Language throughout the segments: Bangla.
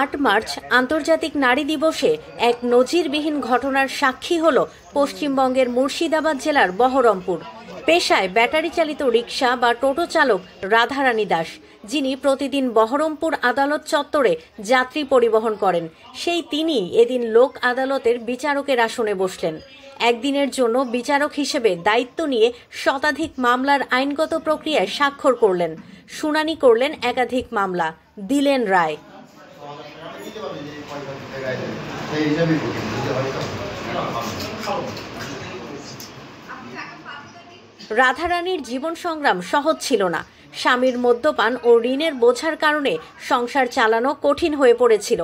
8 মার্চ আন্তর্জাতিক নারী দিবসে এক নজিরবিহীন ঘটনার সাক্ষী হল পশ্চিমবঙ্গের মুর্শিদাবাদ জেলার বহরমপুর। পেশায় ব্যাটারি চালিত রিক্সা বা টোটো চালক রাধারানী দাস, যিনি প্রতিদিন বহরমপুর আদালত চত্বরে যাত্রী পরিবহন করেন, সেই তিনি এদিন লোক আদালতের বিচারকের আসনে বসলেন। একদিনের জন্য বিচারক হিসেবে দায়িত্ব নিয়ে শতাধিক মামলার আইনগত প্রক্রিয়ায় স্বাক্ষর করলেন, শুনানি করলেন একাধিক মামলা, দিলেন রায়। রাধারানীর জীবন সংগ্রাম সহজ ছিল না। স্বামীর মদ্যপান ও ঋণের বোঝার কারণে সংসার চালানো কঠিন হয়ে পড়েছিল।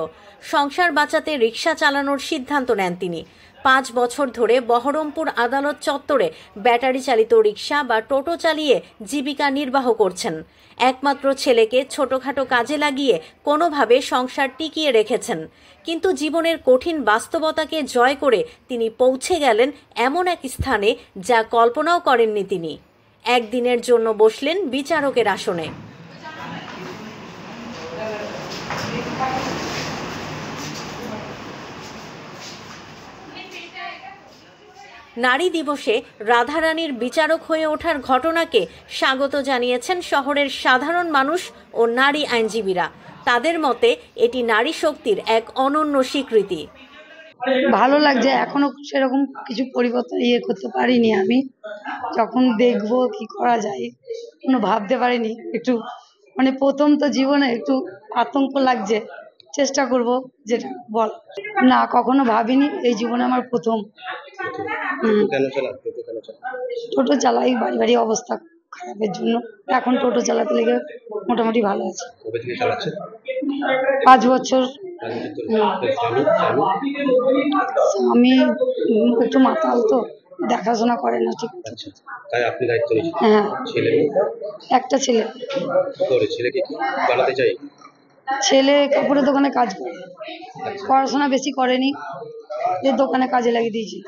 সংসার বাঁচাতে রিক্সা চালানোর সিদ্ধান্ত নেন তিনি। 5 বছর ধরে বহরমপুর আদালত চত্বরে ব্যাটারি চালিত রিক্সা বা টোটো চালিয়ে জীবিকা নির্বাহ করছেন। একমাত্র ছেলেকে ছোটখাটো কাজে লাগিয়ে কোনোভাবে সংসার টিকিয়ে রেখেছেন। কিন্তু জীবনের কঠিন বাস্তবতাকে জয় করে তিনি পৌঁছে গেলেন এমন এক স্থানে যা কল্পনাও করেননি তিনি। একদিনের জন্য বসলেন বিচারকের আসনে। নারী দিবসে রাধারানীর বিচারক হয়ে ওঠার ঘটনাকে স্বাগত জানিয়েছেন শহরের সাধারণ মানুষ ও নারী আইনজীবীরা। তাদের মতে এটি নারী শক্তির এক অনন্য স্বীকৃতি। ভালো লাগছে, এখনো সেরকম কিছু পরিবর্তন করতে পারিনি। আমি যখন দেখবো কি করা যায়, কোনো ভাবতে পারিনি। একটু প্রথম তো জীবনে একটু আতঙ্ক লাগছে, চেষ্টা করব যেটা বল। না, কখনো ভাবিনি, এই জীবনে আমার প্রথম। টোটো চালাই, বাড়ি বাড়ি অবস্থা খারাপের জন্য এখন টোটো চালাতে লেগে মোটামুটি ভালো আছে। 5 বছর। আমি একটু মাতাল, তো দেখাশোনা করে না ঠিক। হ্যাঁ, একটা ছেলে। ছেলে কাপড়ের দোকানে কাজ করে, পড়াশোনা বেশি করেনি, দোকানে কাজে লাগিয়ে দিয়েছি।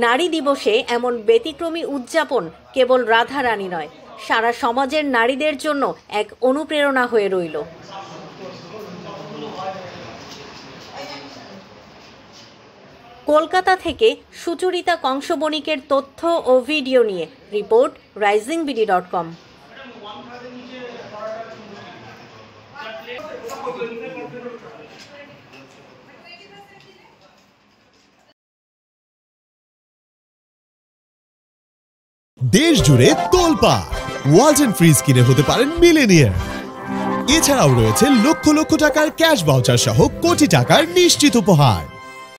নারী দিবসে এমন ব্যতিক্রমী উদযাপন কেবল রাধারানী নয়, সারা সমাজের নারীদের জন্য এক অনুপ্রেরণা হয়ে রইল। কলকাতা থেকে সুচরিতা কংসবণিকের তথ্য ও ভিডিও নিয়ে রিপোর্ট risingBD.com। দেশ জুড়ে তোলপাড়, ওয়ালটন ফ্রিজ কিনে হতে পারেন মিলেনিয়ার। এছাড়াও রয়েছে লক্ষ লক্ষ টাকার ক্যাশ ভাউচার সহ কোটি টাকার নিশ্চিত উপহার।